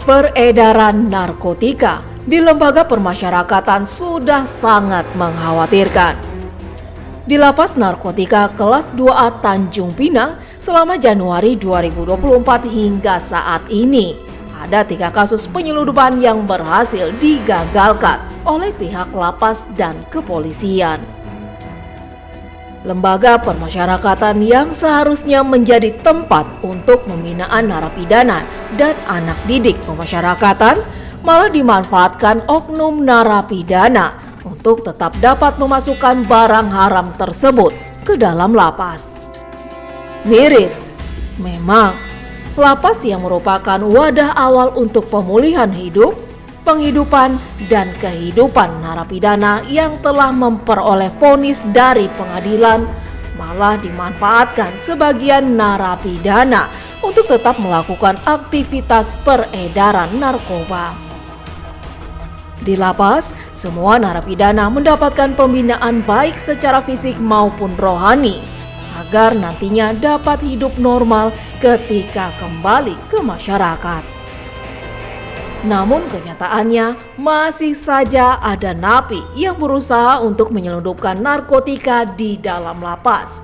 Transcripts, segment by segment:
Peredaran narkotika di lembaga permasyarakatan sudah sangat mengkhawatirkan. Di Lapas Narkotika Kelas 2A Tanjung Pinang selama Januari 2024 hingga saat ini, ada 3 kasus penyeludupan yang berhasil digagalkan oleh pihak lapas dan kepolisian. Lembaga permasyarakatan yang seharusnya menjadi tempat untuk pembinaan narapidana dan anak didik pemasyarakatan malah dimanfaatkan oknum narapidana untuk tetap dapat memasukkan barang haram tersebut ke dalam lapas. Miris, memang lapas yang merupakan wadah awal untuk pemulihan hidup, penghidupan, dan kehidupan narapidana yang telah memperoleh vonis dari pengadilan malah dimanfaatkan sebagian narapidana untuk tetap melakukan aktivitas peredaran narkoba. Di lapas, semua narapidana mendapatkan pembinaan baik secara fisik maupun rohani agar nantinya dapat hidup normal ketika kembali ke masyarakat. Namun kenyataannya masih saja ada napi yang berusaha untuk menyelundupkan narkotika di dalam lapas.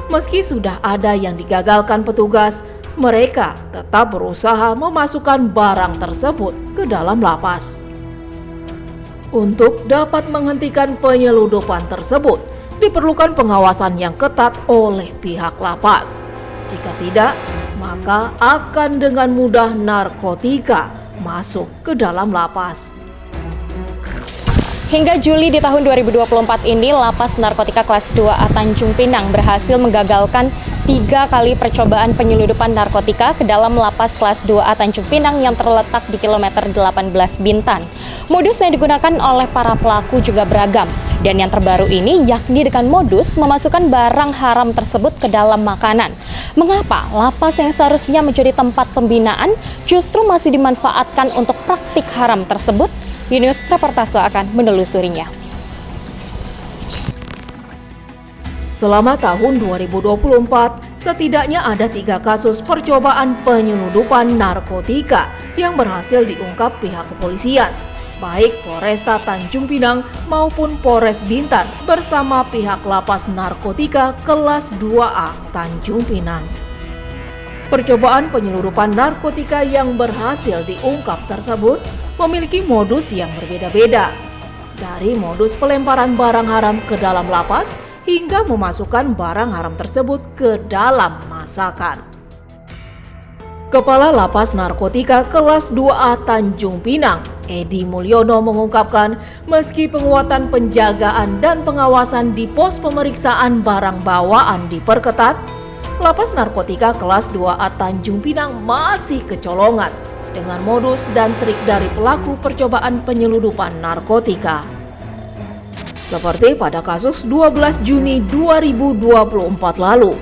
Meski sudah ada yang digagalkan petugas, mereka tetap berusaha memasukkan barang tersebut ke dalam lapas. Untuk dapat menghentikan penyeludupan tersebut, diperlukan pengawasan yang ketat oleh pihak lapas. Jika tidak, maka akan dengan mudah narkotika masuk ke dalam lapas. Hingga Juli di tahun 2024 ini, Lapas Narkotika Kelas 2A Tanjung Pinang berhasil menggagalkan 3 kali percobaan penyeludupan narkotika ke dalam Lapas Kelas 2A Tanjung Pinang yang terletak di kilometer 18 Bintan. Modus yang digunakan oleh para pelaku juga beragam, dan yang terbaru ini yakni dengan modus memasukkan barang haram tersebut ke dalam makanan. Mengapa lapas yang seharusnya menjadi tempat pembinaan justru masih dimanfaatkan untuk praktik haram tersebut? Yunus Reportase akan menelusurinya. Selama tahun 2024, setidaknya ada 3 kasus percobaan penyeludupan narkotika yang berhasil diungkap pihak kepolisian, baik Polresta Tanjung Pinang maupun Polres Bintan bersama pihak Lapas Narkotika Kelas 2A Tanjung Pinang. Percobaan penyeludupan narkotika yang berhasil diungkap tersebut memiliki modus yang berbeda-beda, dari modus pelemparan barang haram ke dalam lapas hingga memasukkan barang haram tersebut ke dalam masakan. Kepala Lapas Narkotika Kelas 2A Tanjung Pinang, Edi Mulyono mengungkapkan, meski penguatan penjagaan dan pengawasan di pos pemeriksaan barang bawaan diperketat, Lapas Narkotika Kelas 2A Tanjung Pinang masih kecolongan dengan modus dan trik dari pelaku percobaan penyeludupan narkotika. Seperti pada kasus 12 Juni 2024 lalu,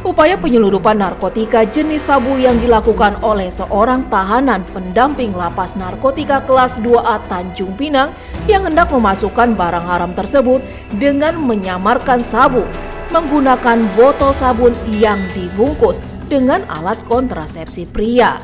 upaya penyeludupan narkotika jenis sabu yang dilakukan oleh seorang tahanan pendamping Lapas Narkotika Kelas 2A Tanjung Pinang yang hendak memasukkan barang haram tersebut dengan menyamarkan sabu menggunakan botol sabun yang dibungkus dengan alat kontrasepsi pria.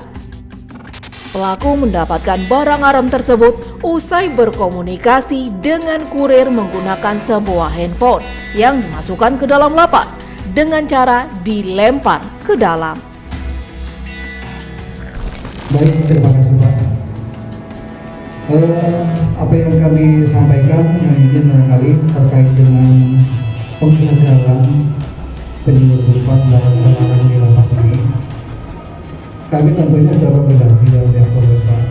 Pelaku mendapatkan barang haram tersebut usai berkomunikasi dengan kurir menggunakan sebuah handphone yang dimasukkan ke dalam lapas dengan cara dilempar ke dalam. Baik, terima kasih Pak. Apa yang kami sampaikan ini barangkali terkait dengan penggagalan penyeludupan barang haram di lapas ini. Kami tentunya sudah koordinasi dengan pihak Polres Pak.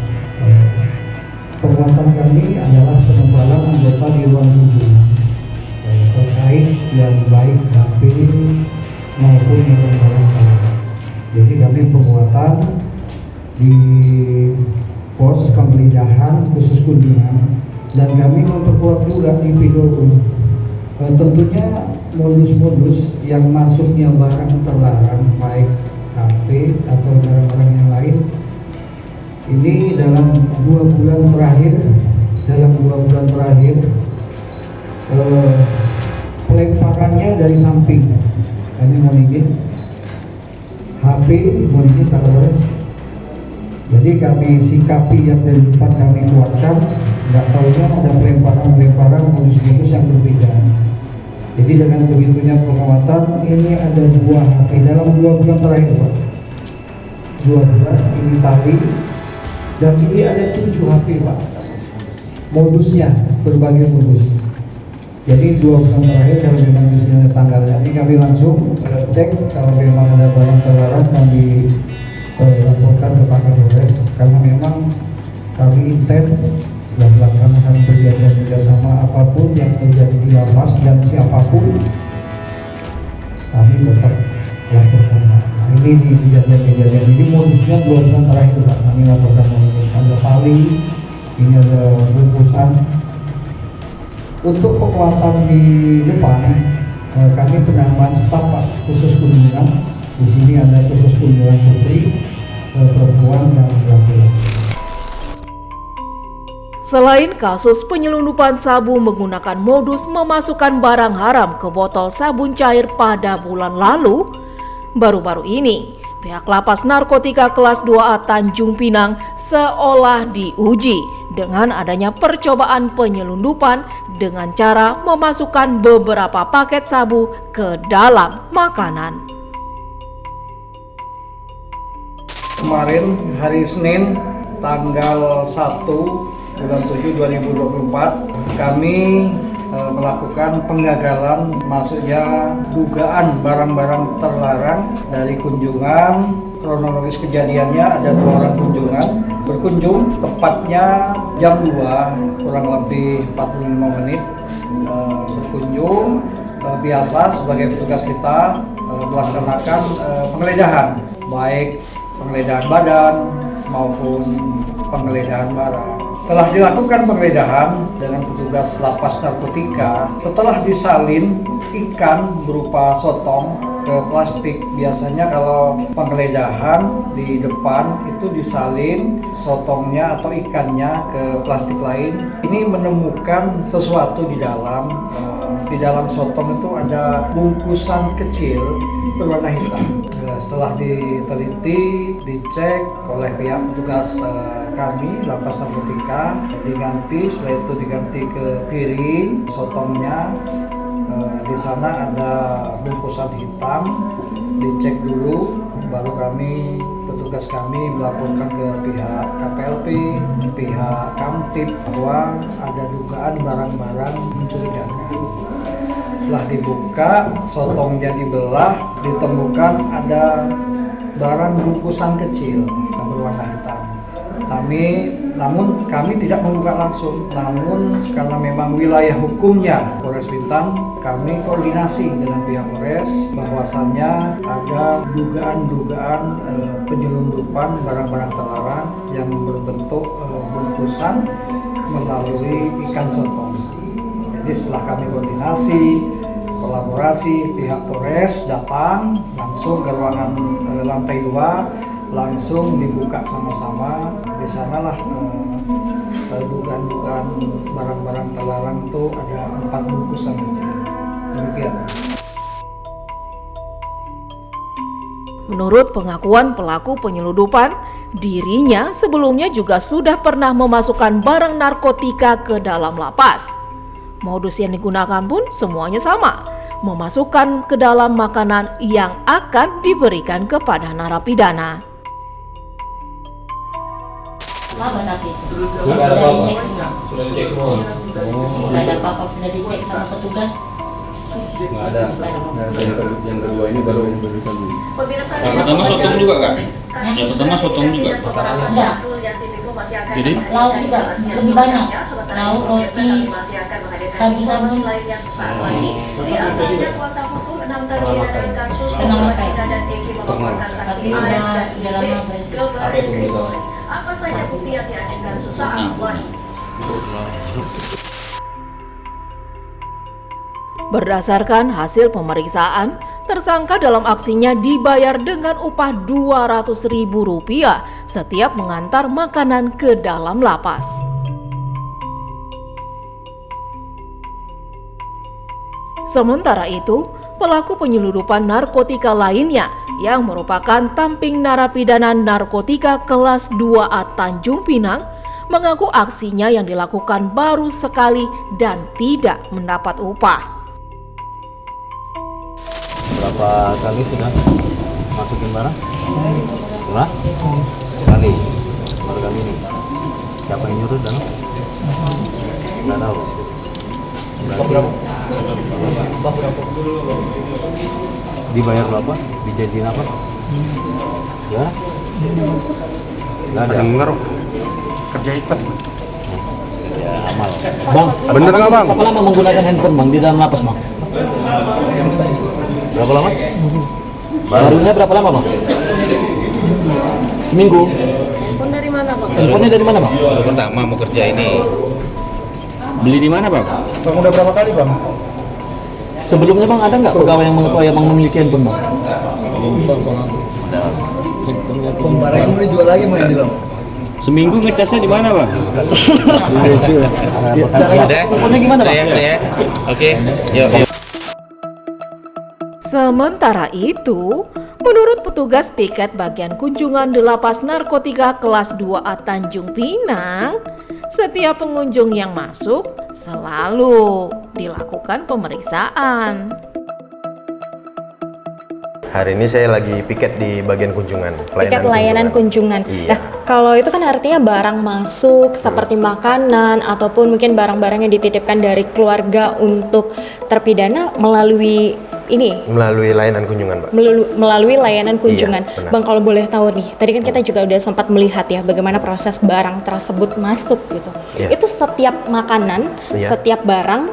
Penguatan kami adalah penebalan anggota di ruang kunjungan terkait yang baik HP maupun barang haram. Jadi kami penguatan di pos penggeledahan khusus kunjungan dan kami memperkuat juga di PDO. Tentunya modus-modus yang masuknya barang terlarang baik HP atau barang-barang yang lain ini dalam 2 bulan terakhir pelemparannya dari samping. Kami mohon izin HP, mohon izin Pak Kapolres, Jadi kami sikapi yang dari depan kami kuatkan, nggak tahunya ada pelemparan modus-modus yang berbeda. Jadi dengan begitunya penguatan, ini ada 2 HP dalam 2 bulan terakhir Pak. 2 bulan ini tali, dan ini ada 7 HP Pak. Modusnya berbagai modus. Jadi 2 bulan terakhir kalau memang di sini ada tanggalnya, ini kami langsung cek kalau memang ada barang terlarang kami laporkan ke Pak Kapolres, karena memang kami intent dan melaksanakan perjanjian kerjasama apapun yang terjadi di lapas dan siapapun kami tetap laporkan. Nah, ini di kejadian-kejadian ini modusnya 2 bulan terakhir Pak, kami laporkan ada tali, ini ada bungkusan. Untuk penguatan di depan, kami penambahan staf Pak, khusus kunjungan. Di sini ada khusus kunjungan putri, perempuan dan laki-laki. Selain kasus penyelundupan sabu menggunakan modus memasukkan barang haram ke botol sabun cair pada bulan lalu, baru-baru ini pihak Lapas Narkotika Kelas 2A Tanjung Pinang seolah diuji dengan adanya percobaan penyelundupan dengan cara memasukkan beberapa paket sabu ke dalam makanan. Kemarin hari Senin tanggal 1 bulan 7 2024 kami melakukan penggagalan masuknya dugaan barang-barang terlarang dari kunjungan. Kronologis kejadiannya ada 2 orang kunjungan berkunjung, tepatnya jam 2 kurang lebih 45 menit berkunjung. Biasa sebagai petugas kita melaksanakan penggeledahan, baik penggeledahan badan maupun penggeledahan barang. Setelah dilakukan penggeledahan dengan petugas lapas narkotika, setelah disalin ikan berupa sotong ke plastik. Biasanya kalau penggeledahan di depan itu disalin sotongnya atau ikannya ke plastik lain. Ini menemukan sesuatu di dalam. Di dalam sotong itu ada bungkusan kecil berwarna hitam. Setelah diteliti, dicek oleh pihak petugas kami Lapas Narkotika, diganti, setelah itu diganti ke piring sotongnya. Di sana ada bungkusan hitam, dicek dulu, baru petugas kami melaporkan ke pihak KPLP, pihak Kamtib bahwa ada dugaan barang-barang mencurigakan. Setelah dibuka, sotongnya dibelah, ditemukan ada barang bungkusan kecil berwarna hitam. Namun kami tidak membuka langsung. Namun karena memang wilayah hukumnya Polres Bintan, kami koordinasi dengan pihak Polres bahwasannya ada dugaan penyelundupan barang-barang terlarang yang berbentuk bungkusan melalui ikan sotong. Jadi setelah kami koordinasi, kolaborasi, pihak Polres datang langsung ke ruangan lantai 2, langsung dibuka sama-sama. Di sanalah dugaan barang-barang terlarang itu ada 4 bungkusan kecil. Demikian. Menurut pengakuan pelaku penyelundupan, dirinya sebelumnya juga sudah pernah memasukkan barang narkotika ke dalam lapas. Modus yang digunakan pun semuanya sama, memasukkan ke dalam makanan yang akan diberikan kepada narapidana. Apa tapi Sudah ada apa-apa? dicek semua. Sudah dicek semua? Nggak ada apa-apa, sudah dicek sama petugas. Nggak ada. Yang kedua ini baru sabu. Yang pertama sotong juga kan? Yang pertama sotong juga. Enggak. Jadi Lauk juga lebih banyak. Lauk, roti, sabu-sabu. Pernah makan. Tapi udah lama berhenti. Apa itu beritahu? Apa saja bukti yang diajukan sesaat lagi? Berdasarkan hasil pemeriksaan, tersangka dalam aksinya dibayar dengan upah Rp200.000 setiap mengantar makanan ke dalam lapas. Sementara itu, pelaku penyelundupan narkotika lainnya yang merupakan tamping narapidana narkotika kelas 2A Tanjung Pinang mengaku aksinya yang dilakukan baru sekali dan tidak mendapat upah. Berapa kali sudah masukin barang? Pernah? Sekali. Baru kali ini. Siapa yang nyuruh dan? Nggak tahu. Berapa? Dibayar berapa? Dijanjiin apa? Ya? Nggak ada. Dengar kerja ikhlas. Ya amal. Bang, bener nggak bang? Berapa lama menggunakan handphone bang di dalam lapas bang? Berapa lama? Barunya berapa lama bang? Seminggu. Handphone dari mana, Bang? Handphonenya dari mana bang? Baru pertama mau kerja ini. Beli di mana bang? Bang udah berapa kali bang? Sebelumnya bang ada nggak pegawai yang memiliki handphone bang? Barang ini boleh jual lagi main di dalam. Seminggu ngecasnya di mana, Bang? Handphonenya gimana bang? Oke, yuk. Sementara itu, menurut petugas piket bagian kunjungan di lapas narkotika kelas 2A Tanjung Pinang, setiap pengunjung yang masuk selalu dilakukan pemeriksaan. Hari ini saya lagi piket di bagian kunjungan. Tiket layanan kunjungan. Iya. Nah, kalau itu kan artinya barang masuk seperti makanan ataupun mungkin barang-barang yang dititipkan dari keluarga untuk terpidana melalui ini. Melalui layanan kunjungan, Pak. Melalui layanan kunjungan. Iya, benar. Bang, kalau boleh tahu nih, tadi kan kita juga udah sempat melihat ya bagaimana proses barang tersebut masuk gitu. Iya. Itu setiap makanan, Iya. setiap barang,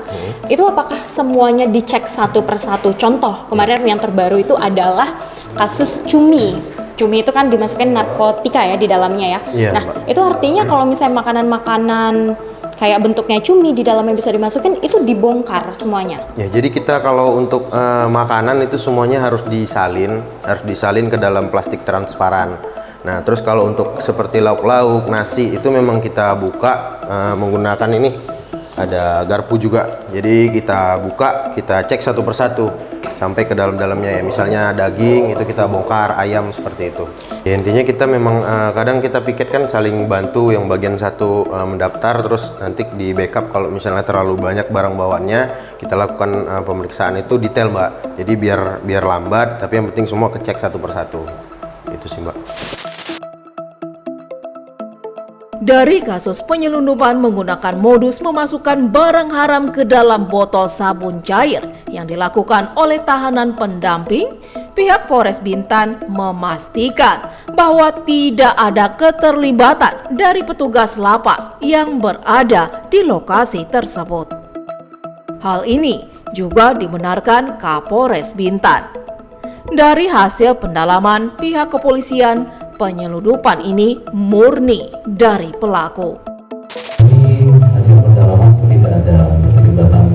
itu apakah semuanya dicek satu persatu? Contoh, kemarin yang terbaru itu adalah kasus cumi. Cumi itu kan dimasukin narkotika ya di dalamnya ya. Iya, Nah, Mbak. itu artinya kalau misalnya makanan-makanan kayak bentuknya cumi di dalamnya bisa dimasukin, itu dibongkar semuanya. Ya, jadi kita kalau untuk makanan itu semuanya harus disalin ke dalam plastik transparan. Nah, terus kalau untuk seperti lauk-lauk, nasi itu memang kita buka menggunakan ini. Ada garpu juga. Jadi kita buka, kita cek satu persatu sampai ke dalam-dalamnya ya. Misalnya daging itu kita bongkar, ayam seperti itu. Ya, intinya kita memang kadang kita piket kan saling bantu, yang bagian satu mendaftar, terus nanti di backup kalau misalnya terlalu banyak barang bawaannya, kita lakukan pemeriksaan itu detail, Mbak. Jadi biar lambat, tapi yang penting semua kecek satu persatu. Itu sih, Mbak. Dari kasus penyelundupan menggunakan modus memasukkan barang haram ke dalam botol sabun cair yang dilakukan oleh tahanan pendamping, pihak Polres Bintan memastikan bahwa tidak ada keterlibatan dari petugas lapas yang berada di lokasi tersebut. Hal ini juga dibenarkan Kapolres Bintan. Dari hasil pendalaman pihak kepolisian, penyelundupan ini murni dari pelaku. Ini hasil pendalaman tidak ada keterlibatan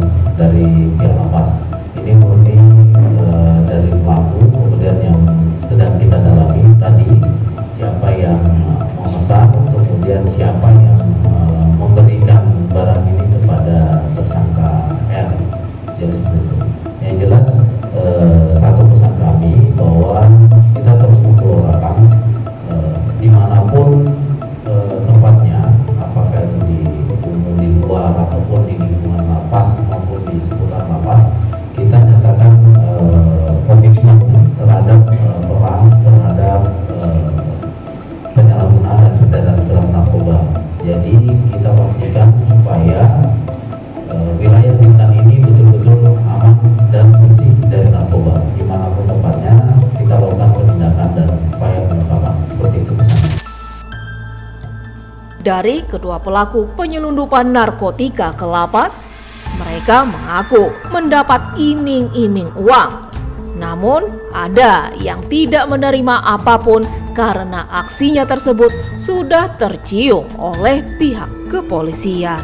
dari pihak lapas. Ini murni dari pelaku. Kemudian yang sedang kita dalami tadi siapa yang memesan, kemudian siapa yang memberikan barang ini kepada tersangka R. Jadi seperti itu. Yang jelas satu pesan kami bahwa kita terus menggelorakan dimanapun tempatnya, apakah itu di umum di luar ataupun di lingkungan lapas maupun di seputar lapas, kita nyatakan komitmen terhadap perang terhadap penyalahgunaan dan peredaran gelap narkoba. Jadi kita pastikan supaya wilayah Bintan ini betul-betul aman dan bersih dari narkoba. Dimanapun tempatnya kita lakukan penindakan dan upaya penangkapan. Seperti itu. Dari kedua pelaku penyelundupan narkotika ke lapas, mereka mengaku mendapat iming-iming uang. Namun, ada yang tidak menerima apapun karena aksinya tersebut sudah tercium oleh pihak kepolisian.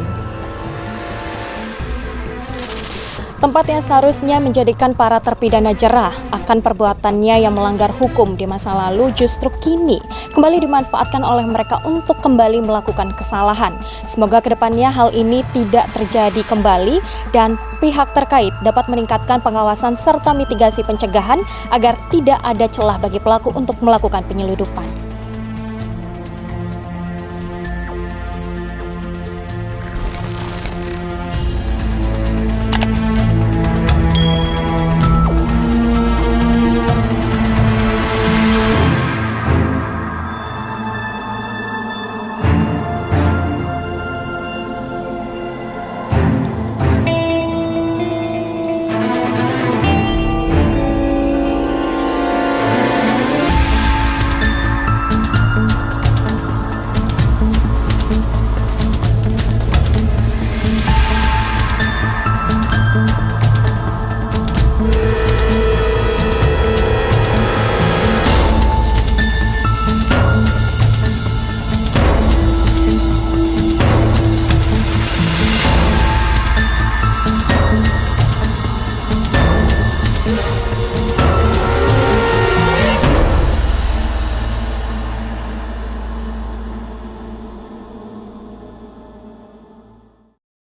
Tempat yang seharusnya menjadikan para terpidana jerah akan perbuatannya yang melanggar hukum di masa lalu justru kini kembali dimanfaatkan oleh mereka untuk kembali melakukan kesalahan. Semoga kedepannya hal ini tidak terjadi kembali dan pihak terkait dapat meningkatkan pengawasan serta mitigasi pencegahan agar tidak ada celah bagi pelaku untuk melakukan penyeludupan.